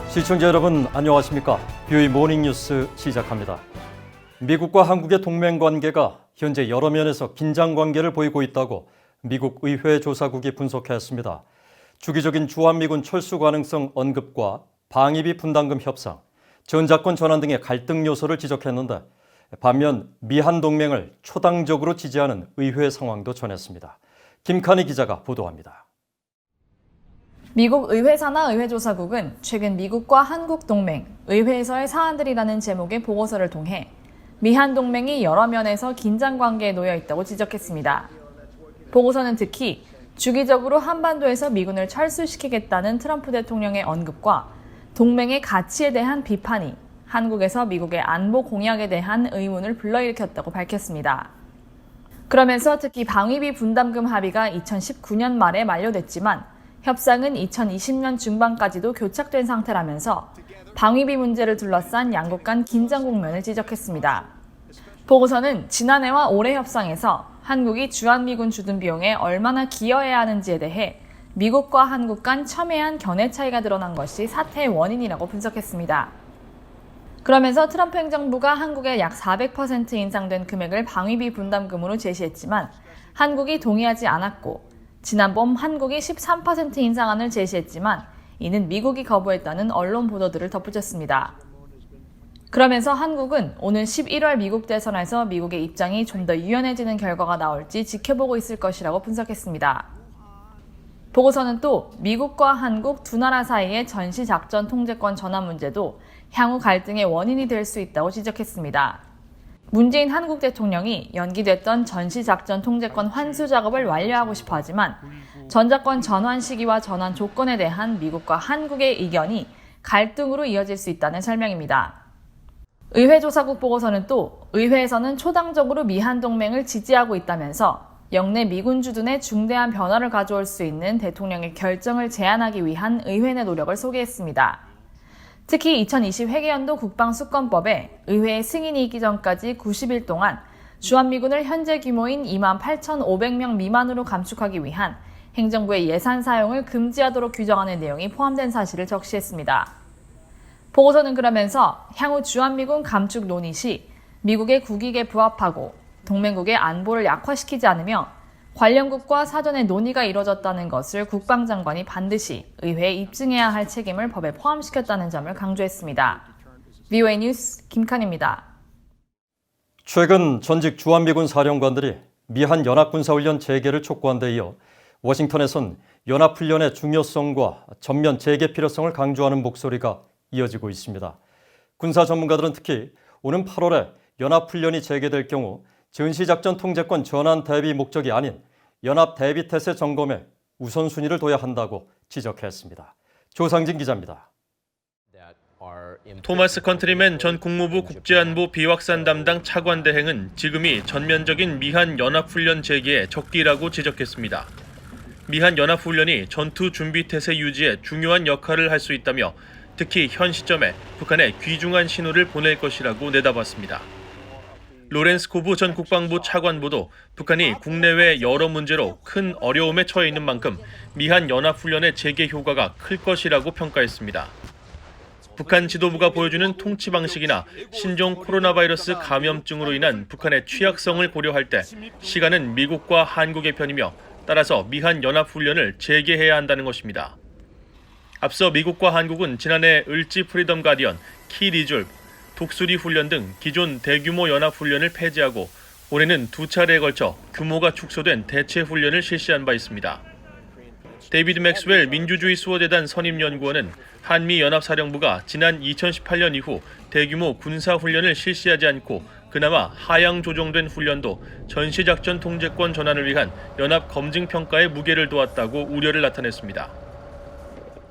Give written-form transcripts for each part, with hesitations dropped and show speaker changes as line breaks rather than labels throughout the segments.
시청자 여러분 안녕하십니까? 뷰의 모닝뉴스 시작합니다. 미국과 한국의 동맹 관계가 현재 여러 면에서 긴장 관계를 보이고 있다고 미국 의회 조사국이 분석했습니다. 주기적인 주한미군 철수 가능성 언급과 방위비 분담금 협상, 전자권 전환 등의 갈등 요소를 지적했는데 반면 미한 동맹을 초당적으로 지지하는 의회 상황도 전했습니다. 김칸희 기자가 보도합니다.
미국 의회사나 의회조사국은 최근 미국과 한국 동맹, 의회에서의 사안들이라는 제목의 보고서를 통해 미한 동맹이 여러 면에서 긴장 관계에 놓여 있다고 지적했습니다. 보고서는 특히 주기적으로 한반도에서 미군을 철수시키겠다는 트럼프 대통령의 언급과 동맹의 가치에 대한 비판이 한국에서 미국의 안보 공약에 대한 의문을 불러일으켰다고 밝혔습니다. 그러면서 특히 방위비 분담금 합의가 2019년 말에 만료됐지만 협상은 2020년 중반까지도 교착된 상태라면서 방위비 문제를 둘러싼 양국 간 긴장 국면을 지적했습니다. 보고서는 지난해와 올해 협상에서 한국이 주한미군 주둔 비용에 얼마나 기여해야 하는지에 대해 미국과 한국 간 첨예한 견해 차이가 드러난 것이 사태의 원인이라고 분석했습니다. 그러면서 트럼프 행정부가 한국에 약 400% 인상된 금액을 방위비 분담금으로 제시했지만 한국이 동의하지 않았고 지난 봄 한국이 13% 인상안을 제시했지만 이는 미국이 거부했다는 언론 보도들을 덧붙였습니다. 그러면서 한국은 오는 11월 미국 대선에서 미국의 입장이 좀 더 유연해지는 결과가 나올지 지켜보고 있을 것이라고 분석했습니다. 보고서는 또 미국과 한국 두 나라 사이의 전시작전 통제권 전환 문제도 향후 갈등의 원인이 될 수 있다고 지적했습니다. 문재인 한국 대통령이 연기됐던 전시작전 통제권 환수 작업을 완료하고 싶어 하지만 전자권 전환 시기와 전환 조건에 대한 미국과 한국의 의견이 갈등으로 이어질 수 있다는 설명입니다. 의회조사국 보고서는 또 의회에서는 초당적으로 미한 동맹을 지지하고 있다면서 영내 미군 주둔에 중대한 변화를 가져올 수 있는 대통령의 결정을 제한하기 위한 의회 내 노력을 소개했습니다. 특히 2020 회계연도 국방수권법에 의회의 승인이 있기 전까지 90일 동안 주한미군을 현재 규모인 28,500명 미만으로 감축하기 위한 행정부의 예산 사용을 금지하도록 규정하는 내용이 포함된 사실을 적시했습니다. 보고서는 그러면서 향후 주한미군 감축 논의 시 미국의 국익에 부합하고 동맹국의 안보를 약화시키지 않으며 관련국과 사전에 논의가 이뤄졌다는 것을 국방장관이 반드시 의회에 입증해야 할 책임을 법에 포함시켰다는 점을 강조했습니다. VOA 뉴스 김칸입니다.
최근 전직 주한미군 사령관들이 미한 연합군사훈련 재개를 촉구한 데 이어 워싱턴에선 연합훈련의 중요성과 전면 재개 필요성을 강조하는 목소리가 이어지고 있습니다. 군사 전문가들은 특히 오는 8월에 연합훈련이 재개될 경우 전시작전 통제권 전환 대비 목적이 아닌 연합 대비태세 점검에 우선순위를 둬야 한다고 지적했습니다. 조상진 기자입니다.
토마스 컨트리맨 전 국무부 국제안보 비확산 담당 차관대행은 지금이 전면적인 미한 연합훈련 재개의 적기라고 지적했습니다. 미한 연합훈련이 전투 준비태세 유지에 중요한 역할을 할 수 있다며 특히 현 시점에 북한에 귀중한 신호를 보낼 것이라고 내다봤습니다. 로렌스 코브 전 국방부 차관보도 북한이 국내외 여러 문제로 큰 어려움에 처해 있는 만큼 미한 연합훈련의 재개 효과가 클 것이라고 평가했습니다. 북한 지도부가 보여주는 통치 방식이나 신종 코로나 바이러스 감염증으로 인한 북한의 취약성을 고려할 때 시간은 미국과 한국의 편이며 따라서 미한 연합훈련을 재개해야 한다는 것입니다. 앞서 미국과 한국은 지난해 을지 프리덤 가디언, 키 리졸브, 독수리 훈련 등 기존 대규모 연합훈련을 폐지하고 올해는 두 차례에 걸쳐 규모가 축소된 대체 훈련을 실시한 바 있습니다. 데이비드 맥스웰 민주주의 수호재단 선임연구원은 한미연합사령부가 지난 2018년 이후 대규모 군사훈련을 실시하지 않고 그나마 하향 조정된 훈련도 전시작전 통제권 전환을 위한 연합 검증평가에 무게를 두었다고 우려를 나타냈습니다.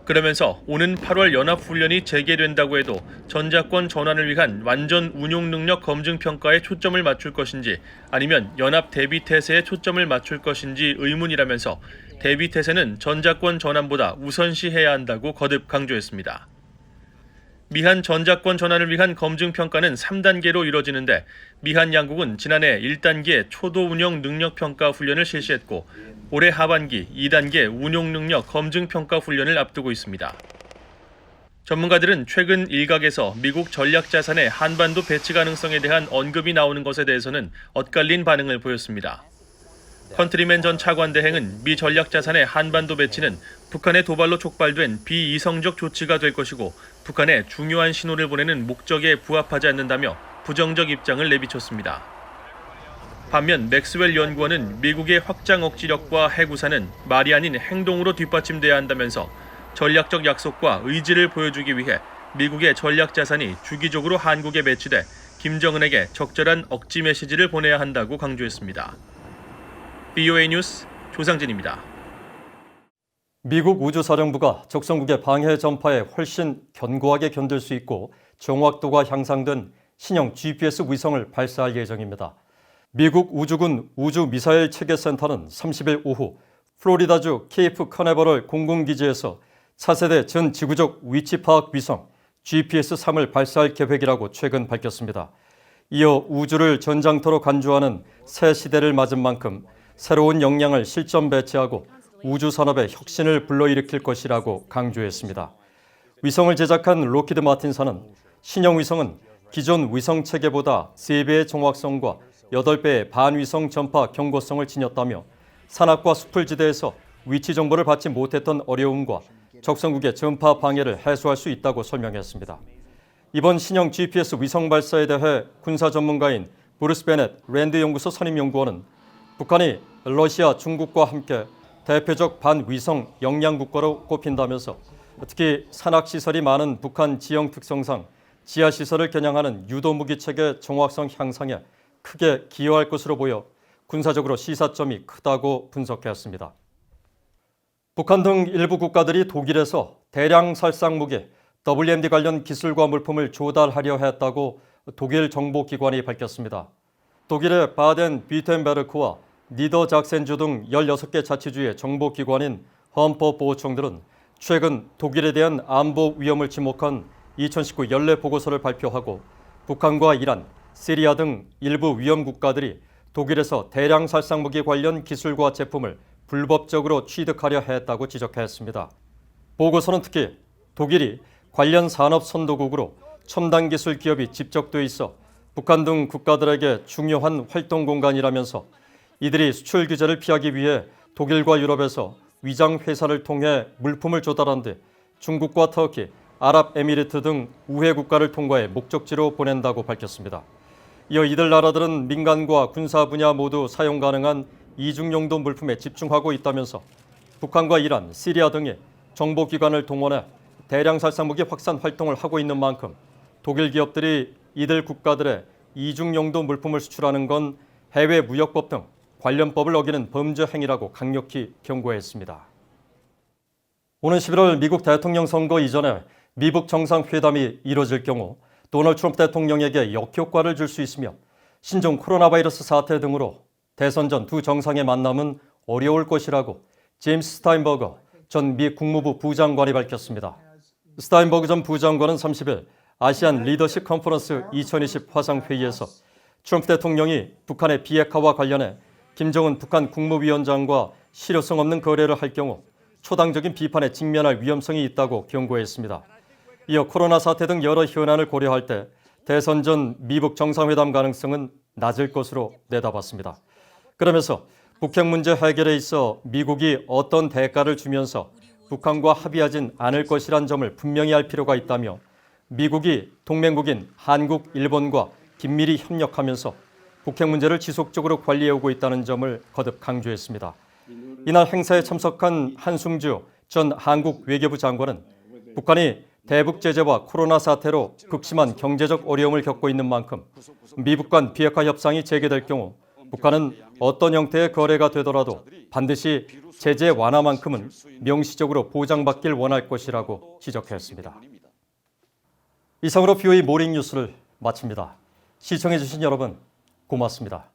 그러면서 오는 8월 연합훈련이 재개된다고 해도 전자권 전환을 위한 완전 운용 능력 검증 평가에 초점을 맞출 것인지 아니면 연합 대비태세에 초점을 맞출 것인지 의문이라면서 대비태세는 전자권 전환보다 우선시해야 한다고 거듭 강조했습니다. 미한 전자권 전환을 위한 검증 평가는 3단계로 이뤄지는데 미한 양국은 지난해 1단계 초도 운영 능력 평가 훈련을 실시했고 올해 하반기 2단계 운용 능력 검증 평가 훈련을 앞두고 있습니다. 전문가들은 최근 일각에서 미국 전략자산의 한반도 배치 가능성에 대한 언급이 나오는 것에 대해서는 엇갈린 반응을 보였습니다. 컨트리맨 전 차관대행은 미 전략자산의 한반도 배치는 북한의 도발로 촉발된 비이성적 조치가 될 것이고 북한에 중요한 신호를 보내는 목적에 부합하지 않는다며 부정적 입장을 내비쳤습니다. 반면 맥스웰 연구원은 미국의 확장 억지력과 해구사는 말이 아닌 행동으로 뒷받침돼야 한다면서 전략적 약속과 의지를 보여주기 위해 미국의 전략자산이 주기적으로 한국에 배치돼 김정은에게 적절한 억지 메시지를 보내야 한다고 강조했습니다. BOA 뉴스 조상진입니다.
미국 우주사령부가 적성국의 방해 전파에 훨씬 견고하게 견딜 수 있고 정확도가 향상된 신형 GPS 위성을 발사할 예정입니다. 미국 우주군 우주미사일 체계센터는 30일 오후 플로리다주 케이프 커네버럴 공군기지에서 차세대 전지구적 위치파악 위성 GPS-3을 발사할 계획이라고 최근 밝혔습니다. 이어 우주를 전장터로 간주하는 새 시대를 맞은 만큼 새로운 역량을 실전 배치하고 우주산업의 혁신을 불러일으킬 것이라고 강조했습니다. 위성을 제작한 록히드 마틴사는 신형 위성은 기존 위성 체계보다 3배의 정확성과 8배의 반위성 전파 경고성을 지녔다며 산악과 숲을지대에서 위치 정보를 받지 못했던 어려움과 적성국의 전파 방해를 해소할 수 있다고 설명했습니다. 이번 신형 GPS 위성 발사에 대해 군사 전문가인 브루스 베넷 랜드 연구소 선임연구원은 북한이 러시아, 중국과 함께 대표적 반위성 역량 국가로 꼽힌다면서 특히 산악시설이 많은 북한 지형 특성상 지하시설을 겨냥하는 유도무기 체계 정확성 향상에 크게 기여할 것으로 보여 군사적으로 시사점이 크다고 분석했습니다. 북한 등 일부 국가들이 독일에서 대량 살상 무기 WMD 관련 기술과 물품을 조달하려 했다고 독일 정보기관이 밝혔습니다. 독일의 바덴 비텐베르크와 니더작센주 등 16개 자치주의 정보기관인 헌법보호청들은 최근 독일에 대한 안보 위험을 지목한 2019 연례 보고서를 발표하고 북한과 이란, 시리아 등 일부 위험 국가들이 독일에서 대량 살상무기 관련 기술과 제품을 불법적으로 취득하려 했다고 지적했습니다. 보고서는 특히 독일이 관련 산업 선도국으로 첨단 기술 기업이 집적돼 있어 북한 등 국가들에게 중요한 활동 공간이라면서 이들이 수출 규제를 피하기 위해 독일과 유럽에서 위장 회사를 통해 물품을 조달한 뒤 중국과 터키, 아랍에미리트 등 우회 국가를 통과해 목적지로 보낸다고 밝혔습니다. 이어 이들 나라들은 민간과 군사 분야 모두 사용 가능한 이중용도 물품에 집중하고 있다면서 북한과 이란, 시리아 등이 정보기관을 동원해 대량 살상무기 확산 활동을 하고 있는 만큼 독일 기업들이 이들 국가들의 이중용도 물품을 수출하는 건 해외 무역법 등 관련법을 어기는 범죄 행위라고 강력히 경고했습니다. 오는 11월 미국 대통령 선거 이전에 미북 정상회담이 이뤄질 경우 도널드 트럼프 대통령에게 역효과를 줄 수 있으며 신종 코로나 바이러스 사태 등으로 대선 전 두 정상의 만남은 어려울 것이라고 제임스 스타인버거 전 미 국무부 부장관이 밝혔습니다. 스타인버거 전 부장관은 30일 아시안 리더십 컨퍼런스 2020 화상회의에서 트럼프 대통령이 북한의 비핵화와 관련해 김정은 북한 국무위원장과 실효성 없는 거래를 할 경우 초당적인 비판에 직면할 위험성이 있다고 경고했습니다. 이어 코로나 사태 등 여러 현안을 고려할 때 대선 전 미북 정상회담 가능성은 낮을 것으로 내다봤습니다. 그러면서 북핵 문제 해결에 있어 미국이 어떤 대가를 주면서 북한과 합의하진 않을 것이란 점을 분명히 알 필요가 있다며 미국이 동맹국인 한국, 일본과 긴밀히 협력하면서 북핵 문제를 지속적으로 관리해오고 있다는 점을 거듭 강조했습니다. 이날 행사에 참석한 한승주 전 한국 외교부 장관은 북한이 대북 제재와 코로나 사태로 극심한 경제적 어려움을 겪고 있는 만큼 미북 간 비핵화 협상이 재개될 경우 북한은 어떤 형태의 거래가 되더라도 반드시 제재 완화만큼은 명시적으로 보장받길 원할 것이라고 지적했습니다. 이상으로 BOA 모닝 뉴스를 마칩니다. 시청해주신 여러분 고맙습니다.